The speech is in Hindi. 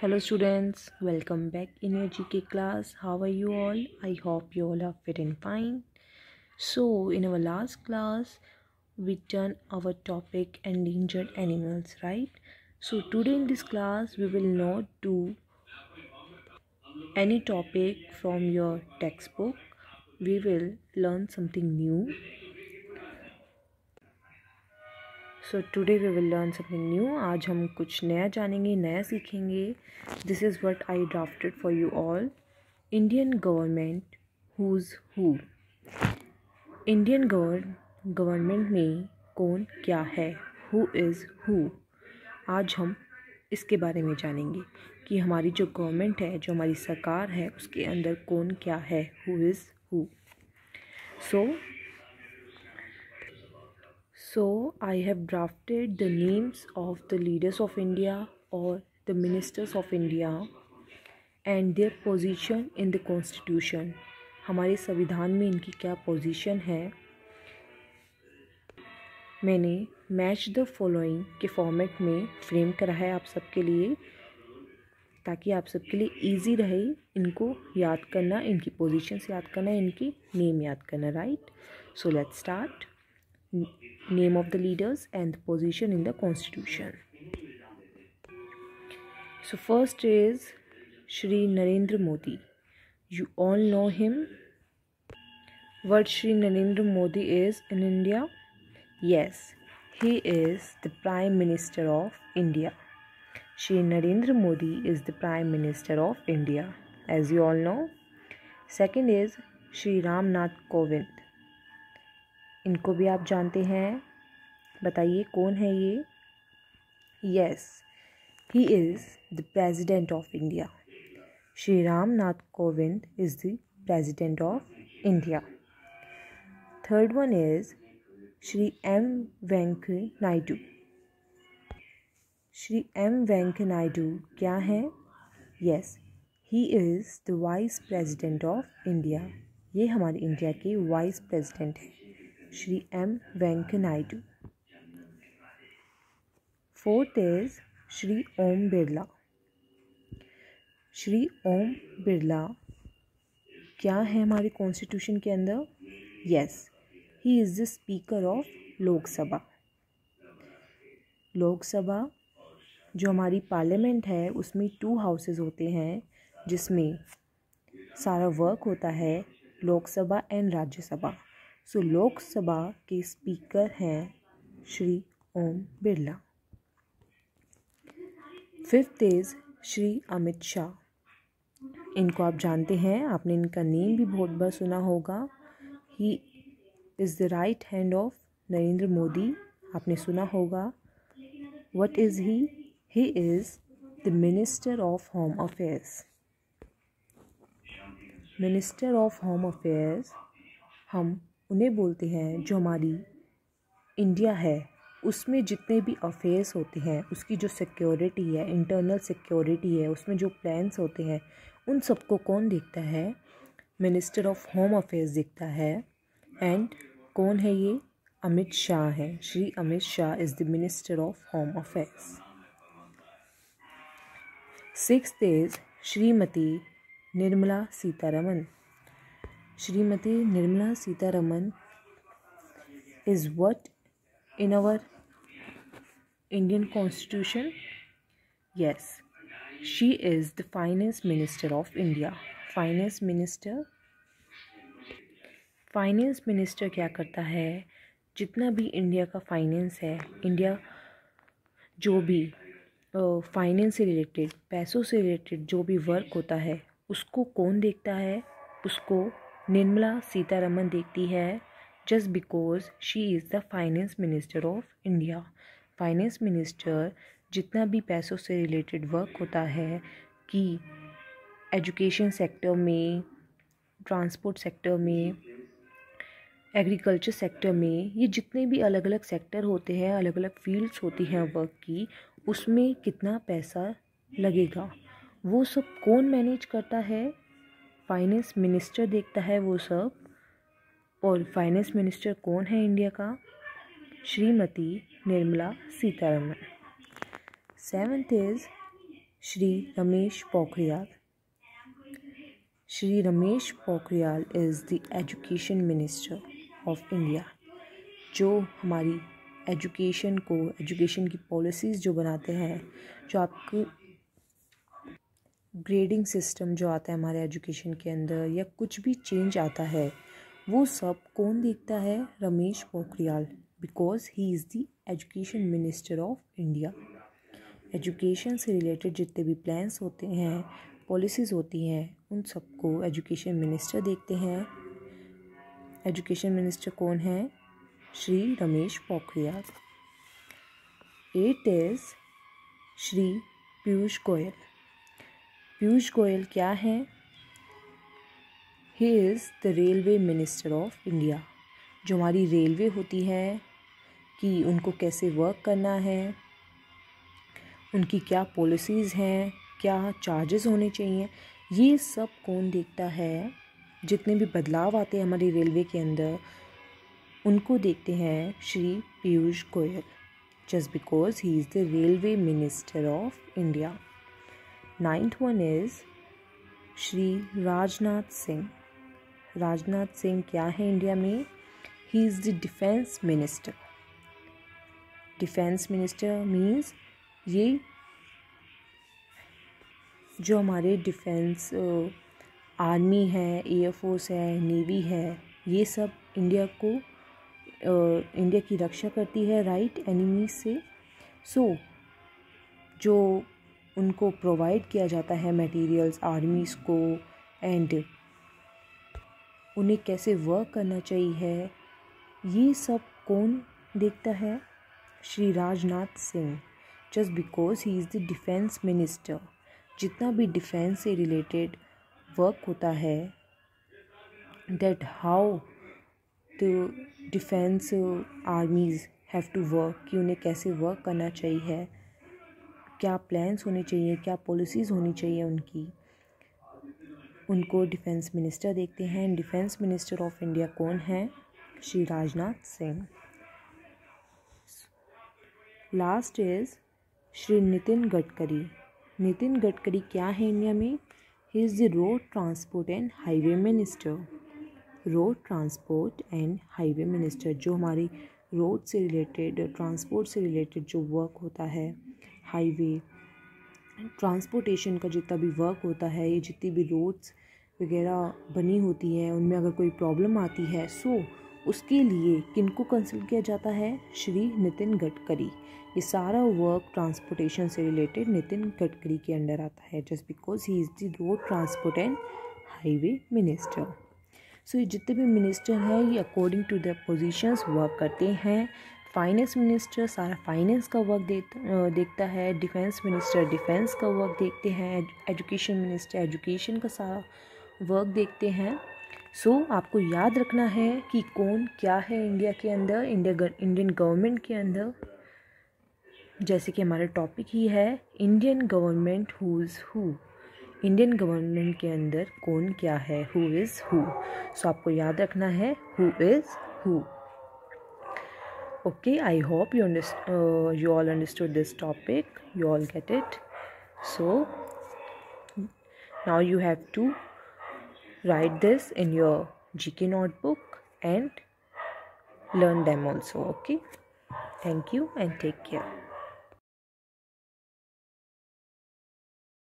Hello students, welcome back in your GK class. How are you all? I hope you all are fit and fine. So in our last class, we done our topic endangered animals, right? So today in this class, we will not do any topic from your textbook. We will learn something new. So today we will learn something new. आज हम कुछ नया जानेंगे, नया सीखेंगे. This is what I drafted for you all. Indian government who's who. Indian government में कौन क्या है, who is who. आज हम इसके बारे में जानेंगे कि हमारी जो गवर्नमेंट है, जो हमारी सरकार है, उसके अंदर कौन क्या है, who is who. So I have drafted the names of the leaders of India or the ministers of India and their position in the constitution. हमारे संविधान में इनकी क्या पोजीशन है. मैंने मैच द फॉलोइंग के फॉर्मेट में फ्रेम करा है आप सबके लिए, ताकि आप सबके लिए इजी रहे इनको याद करना, इनकी पोजीशंस याद करना, इनकी नेम याद करना. Right, so let's start. Name of the leaders and the position in the constitution. So first is Shri Narendra Modi. You all know him. What Shri Narendra Modi is in India? Yes, he is the Prime Minister of India. Shri Narendra Modi is the Prime Minister of India, as you all know. Second is Shri Ram Nath Kovind. इनको भी आप जानते हैं. बताइए कौन है ये. Yes, he is the president of India. Shri Ram Nath Kovind is the president of India. Third one is Shri M Venkaiah Naidu. Shri M Venkaiah Naidu क्या हैं? Yes, he is the vice president of India. ये हमारे इंडिया के वाइस प्रेसिडेंट हैं, Shri M Venkaiah Naidu. Fourth is Shri Om Birla. Shri Om Birla क्या है हमारे कॉन्स्टिट्यूशन के अंदर? Yes, he is the speaker of Lok Sabha. Lok Sabha जो हमारी पार्लियामेंट है, उसमें 2 हाउसेस होते हैं जिसमें सारा वर्क होता है, लोकसभा एंड राज्यसभा. सो लोकसभा के स्पीकर हैं श्री ओम बिरला. Fifth is Shri Amit Shah. इनको आप जानते हैं, आपने इनका नेम भी बहुत बार सुना होगा. ही is the right hand of Narendra Modi. आपने सुना होगा. What is he? He is the minister of home affairs. Minister of home affairs हम उन्हें बोलते हैं जो हमारी इंडिया है उसमें जितने भी अफेयर्स होते हैं, उसकी जो सिक्योरिटी है, इंटरनल सिक्योरिटी है, उसमें जो प्लान्स होते हैं, उन सबको कौन देखता है? मिनिस्टर ऑफ होम अफेयर्स देखता है. एंड कौन है ये? अमित शाह है. Shri Amit Shah is the minister of home affairs. Sixth is Shrimati Nirmala Sitharaman. Shrimati Nirmala Sitharaman is what in our Indian constitution? Yes, she is the finance minister of India. Finance minister क्या करता है? जितना भी इंडिया का फाइनेंस है, इंडिया जो भी फाइनेंस से रिलेटेड, पैसों से रिलेटेड जो भी वर्क होता है, उसको कौन देखता है? उसको निर्मला सीतारमन देखती है. Just because she is the finance minister of India. Finance minister जितना भी पैसों से रिलेटेड वर्क होता है, कि एजुकेशन सेक्टर में, ट्रांसपोर्ट सेक्टर में, एग्रीकल्चर सेक्टर में, ये जितने भी अलग अलग सेक्टर होते हैं, अलग अलग फील्ड्स होती हैं वर्क की, उसमें कितना पैसा लगेगा, वो सब कौन मैनेज करता है? फाइनेंस मिनिस्टर देखता है वो सब. और फाइनेंस मिनिस्टर कौन है इंडिया का? Shrimati Nirmala Sitharaman. Seventh is Shri Ramesh Pokhriyal. Shri Ramesh Pokhriyal is the Education Minister of India, जो हमारी एजुकेशन की पॉलिसीज़ जो बनाते हैं, जो आपको ग्रेडिंग सिस्टम जो आता है हमारे एजुकेशन के अंदर, या कुछ भी चेंज आता है, वो सब कौन देखता है? Ramesh Pokhriyal, because he is the education minister of India. Education से रिलेटेड जितने भी प्लान्स होते हैं, पॉलिसीज़ होती हैं, उन सबको एजुकेशन मिनिस्टर देखते हैं। एजुकेशन मिनिस्टर कौन है? श्री रमेश पोखरियाल। 8 इज़ श्री पीयूष गोयल। पीयूष गोयल क्या है? ही is the railway minister of India. जो हमारी रेलवे होती है कि उनको कैसे वर्क करना है, उनकी क्या पॉलिसीज़ हैं, क्या चार्जेस होने चाहिए, ये सब कौन देखता है? जितने भी बदलाव आते हैं हमारी रेलवे के अंदर, उनको देखते हैं Shri Piyush Goyal, just because he is the railway minister of India. 9th one is Shri Rajnath Singh. Rajnath Singh क्या है इंडिया में? He is the defence minister. Defence minister means ये जो हमारे डिफेंस आर्मी है, एयरफोर्स है, नेवी है, ये सब इंडिया की रक्षा करती है राइट एनिमीज से। सो जो उनको प्रोवाइड किया जाता है मटेरियल्स आर्मीज़ को, एंड उन्हें कैसे वर्क करना चाहिए, ये सब कौन देखता है? Shri Rajnath Singh, just because he is the defence minister. जितना भी डिफेंस से रिलेटेड वर्क होता है, that how the defence armies have to work, कि उन्हें कैसे वर्क करना चाहिए, क्या प्लान्स होने चाहिए, क्या पॉलिसीज़ होनी चाहिए उनको डिफेंस मिनिस्टर देखते हैं। डिफेंस मिनिस्टर ऑफ इंडिया कौन है? श्री राजनाथ सिंह। Last is Shri Nitin Gadkari. नितिन गडकरी क्या है इंडिया में? He is the road transport and highway minister. Road transport and highway minister, जो हमारी रोड से रिलेटेड, ट्रांसपोर्ट से रिलेटेड जो वर्क होता है, हाईवे ट्रांसपोर्टेशन का जितना भी वर्क होता है, ये जितनी भी रोड्स वगैरह बनी होती हैं, उनमें अगर कोई प्रॉब्लम आती है, सो उसके लिए किनको कंसल्ट किया जाता है? श्री नितिन गडकरी। ये सारा वर्क ट्रांसपोर्टेशन से रिलेटेड नितिन गडकरी के अंडर आता है, just because he is the road transport and highway minister. So ये जितने भी मिनिस्टर हैं, ये according to the positions work करते हैं। फाइनेंस मिनिस्टर सारा फाइनेंस का वर्क देखता है। डिफेंस मिनिस्टर डिफेंस का वर्क देखते हैं। एजुकेशन मिनिस्टर एजुकेशन का सारा वर्क देखते हैं। सो आपको याद रखना है कि कौन क्या है इंडिया के अंदर, इंडियन गवर्नमेंट के अंदर। जैसे कि हमारा टॉपिक ही है Indian government who is who. Indian government के अंदर कौन क्या है, हु इज़ हु। सो आपको याद रखना है who is who. Okay, I hope you all understood this topic. You all get it. So now you have to write this in your GK notebook and learn them also. Okay. Thank you and take care.